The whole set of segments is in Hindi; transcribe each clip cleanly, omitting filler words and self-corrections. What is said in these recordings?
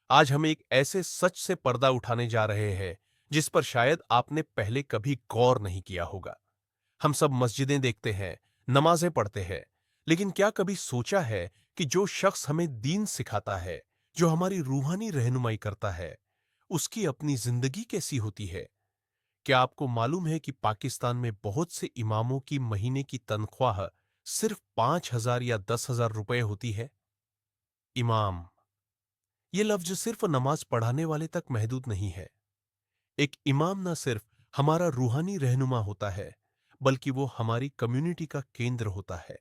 आज हम एक ऐसे सच से पर्दा उठाने जा रहे हैं जिस पर शायद आपने पहले कभी गौर नहीं किया होगा। हम सब मस्जिदें देखते हैं, नमाजें पढ़ते हैं, लेकिन क्या कभी सोचा है कि जो शख्स हमें दीन सिखाता है, जो हमारी रूहानी रहनुमाई करता है, उसकी अपनी जिंदगी कैसी होती है? क्या आपको मालूम है कि पाकिस्तान में बहुत से इमामों की महीने की तनख्वाह सिर्फ 5,000 या 10,000 रुपए होती है? इमाम, ये लफ्ज सिर्फ नमाज पढ़ाने वाले तक महदूद नहीं है। एक इमाम न सिर्फ हमारा रूहानी रहनुमा होता है, बल्कि वो हमारी कम्युनिटी का केंद्र होता है।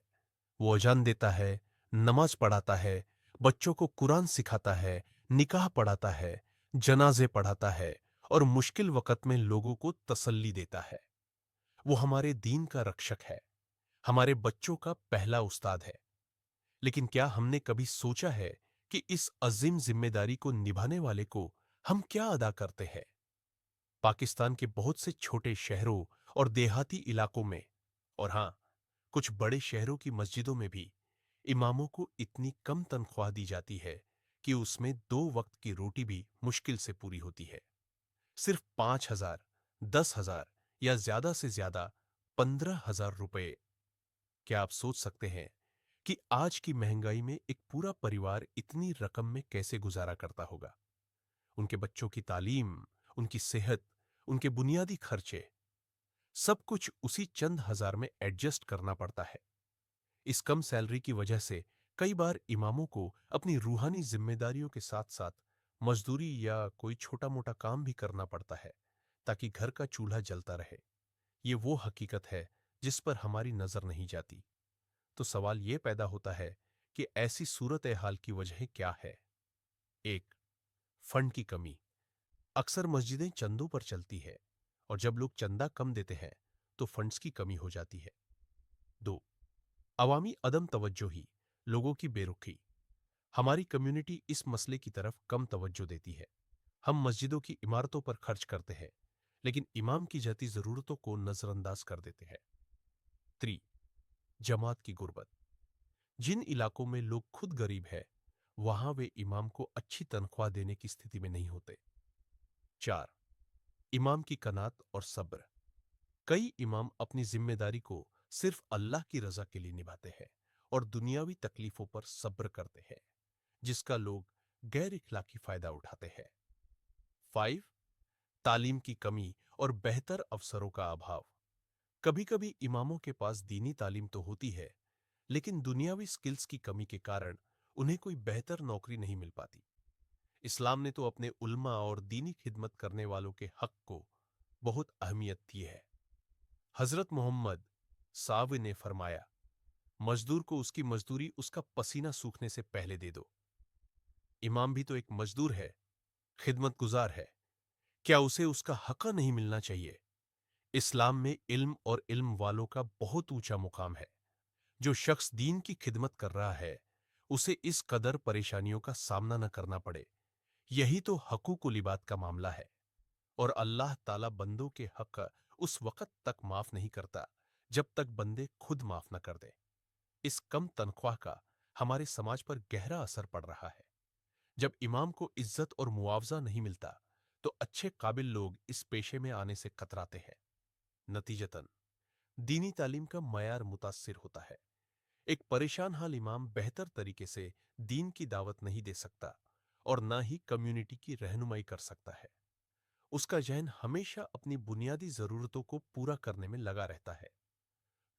वो अजान देता है, नमाज पढ़ाता है, बच्चों को कुरान सिखाता है, निकाह पढ़ाता है, जनाजे पढ़ाता है और मुश्किल वक़्त में लोगों को तसल्ली देता है। वो हमारे दीन का रक्षक है, हमारे बच्चों का पहला उस्ताद है। लेकिन क्या हमने कभी सोचा है कि इस अजीम जिम्मेदारी को निभाने वाले को हम क्या अदा करते हैं? पाकिस्तान के बहुत से छोटे शहरों और देहाती इलाकों में, और हां, कुछ बड़े शहरों की मस्जिदों में भी इमामों को इतनी कम तनख्वाह दी जाती है कि उसमें 2 वक्त की रोटी भी मुश्किल से पूरी होती है। सिर्फ 5,000, 10,000 या ज्यादा से ज्यादा 15,000 रुपए। क्या आप सोच सकते हैं कि आज की महंगाई में एक पूरा परिवार इतनी रकम में कैसे गुजारा करता होगा? उनके बच्चों की तालीम, उनकी सेहत, उनके बुनियादी खर्चे, सब कुछ उसी चंद हजार में एडजस्ट करना पड़ता है। इस कम सैलरी की वजह से कई बार इमामों को अपनी रूहानी जिम्मेदारियों के साथ साथ मजदूरी या कोई छोटा मोटा काम भी करना पड़ता है ताकि घर का चूल्हा जलता रहे। ये वो हकीकत है जिस पर हमारी नजर नहीं जाती। तो सवाल ये पैदा होता है कि ऐसी सूरत हाल की वजह क्या है? एक, फंड की कमी। अक्सर मस्जिदें चंदों पर चलती है और जब लोग चंदा कम देते हैं तो फंड्स की कमी हो जाती है। दो, अवामी अदम तवज्जोही, लोगों की बेरुखी। हमारी कम्युनिटी इस मसले की तरफ कम तवज्जो देती है। हम मस्जिदों की इमारतों पर खर्च करते हैं, लेकिन इमाम की जाती जरूरतों को नजरअंदाज कर देते हैं। त्री, जमात की गुर्बत। जिन इलाकों में लोग खुद गरीब है, वहां वे इमाम को अच्छी तनख्वाह देने की स्थिति में नहीं होते। चार, इमाम की कनात और सब्र। कई इमाम अपनी जिम्मेदारी को सिर्फ अल्लाह की रजा के लिए निभाते हैं और दुनियावी तकलीफों पर सब्र करते हैं, जिसका लोग गैर इखलाकी फायदा उठाते हैं। 5, तालीम की कमी और बेहतर अवसरों का अभाव। कभी कभी इमामों के पास दीनी तालीम तो होती है, लेकिन दुनियावी स्किल्स की कमी के कारण उन्हें कोई बेहतर नौकरी नहीं मिल पाती। इस्लाम ने तो अपने उल्मा और दीनी खिदमत करने वालों के हक को बहुत अहमियत दी है। हजरत मोहम्मद साव ने फरमाया, मजदूर को उसकी मजदूरी उसका पसीना सूखने से पहले दे दो। इमाम भी तो एक मजदूर है, खिदमत गुजार है। क्या उसे उसका हक नहीं मिलना चाहिए? इस्लाम में इल्म और इल्म वालों का बहुत ऊंचा मुकाम है। जो शख्स दीन की खिदमत कर रहा है, उसे इस कदर परेशानियों का सामना न करना पड़े। यही तो हकूकुल इबाद का मामला है। और अल्लाह ताला बंदों के हक उस वक़्त तक माफ नहीं करता जब तक बंदे खुद माफ न कर दें। इस कम तनख्वाह का हमारे समाज पर गहरा असर पड़ रहा है। जब इमाम को इज्जत और मुआवजा नहीं मिलता, तो अच्छे काबिल लोग इस पेशे में आने से कतराते हैं। नतीजतन दीनी तालीम का मयार मुतासिर होता है। एक परेशान हाल इमाम बेहतर तरीके से दीन की दावत नहीं दे सकता और ना ही कम्युनिटी की रहनुमाई कर सकता है। उसका जहन हमेशा अपनी बुनियादी जरूरतों को पूरा करने में लगा रहता है।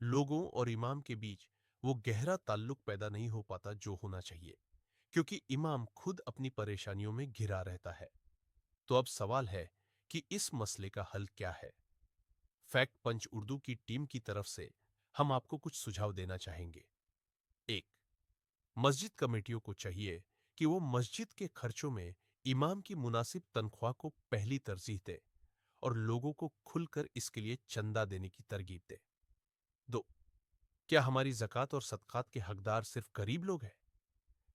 लोगों और इमाम के बीच वो गहरा ताल्लुक पैदा नहीं हो पाता जो होना चाहिए, क्योंकि इमाम खुद अपनी परेशानियों में घिरा रहता है। तो अब सवाल है कि इस मसले का हल क्या है? फैक्ट पंच उर्दू की टीम की तरफ से हम आपको कुछ सुझाव देना चाहेंगे। एक, मस्जिद कमेटियों को चाहिए कि वो मस्जिद के खर्चों में इमाम की मुनासिब तनख्वाह को पहली तरजीह दे और लोगों को खुलकर इसके लिए चंदा देने की तरगीब दे। दो, क्या हमारी ज़कात और सदकात के हकदार सिर्फ गरीब लोग हैं?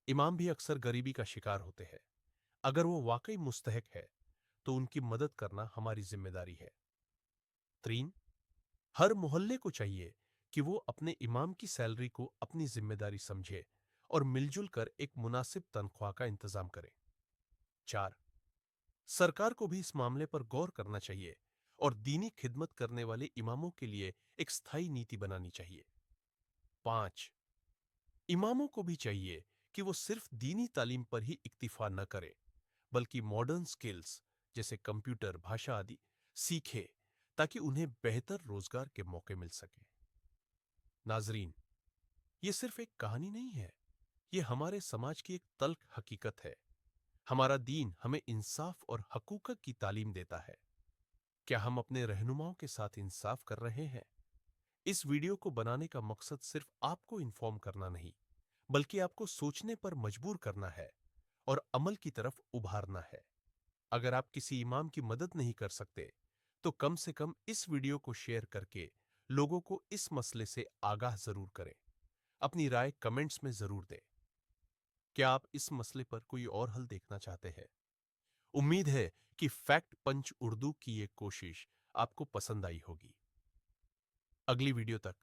इमाम भी अक्सर गरीबी का शिकार होते हैं। अगर वो वाकई मुस्तहिक है, तो उनकी मदद करना हमारी जिम्मेदारी है। तीन, हर मोहल्ले को चाहिए कि वो अपने इमाम की सैलरी को अपनी जिम्मेदारी समझे और मिलजुल कर एक मुनासिब तनख्वाह का इंतजाम करे। 4. सरकार को भी इस मामले पर गौर करना चाहिए और दीनी खिदमत करने वाले इमामों के लिए एक स्थायी नीति बनानी चाहिए। 5. इमामों को भी चाहिए कि वो सिर्फ दीनी तालीम पर ही इक्तिफा न करें, बल्कि मॉडर्न स्किल्स जैसे कंप्यूटर, भाषा आदि सीखे ताकि उन्हें बेहतर रोजगार के मौके मिल सके। नाजरीन, ये सिर्फ एक कहानी नहीं है, ये हमारे समाज की एक तल्ख हकीकत है। हमारा दीन हमें इंसाफ और हकूकत की तालीम देता है। क्या हम अपने रहनुमाओं के साथ इंसाफ कर रहे हैं? इस वीडियो को बनाने का मकसद सिर्फ आपको इन्फॉर्म करना नहीं, बल्कि आपको सोचने पर मजबूर करना है और अमल की तरफ उभारना है। अगर आप किसी इमाम की मदद नहीं कर सकते, तो कम से कम इस वीडियो को शेयर करके लोगों को इस मसले से आगाह जरूर करें। अपनी राय कमेंट्स में जरूर दें। क्या आप इस मसले पर कोई और हल देखना चाहते हैं? उम्मीद है कि फैक्ट पंच उर्दू की ये कोशिश आपको पसंद आई होगी। अगली वीडियो तक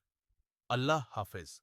अल्लाह हाफिज।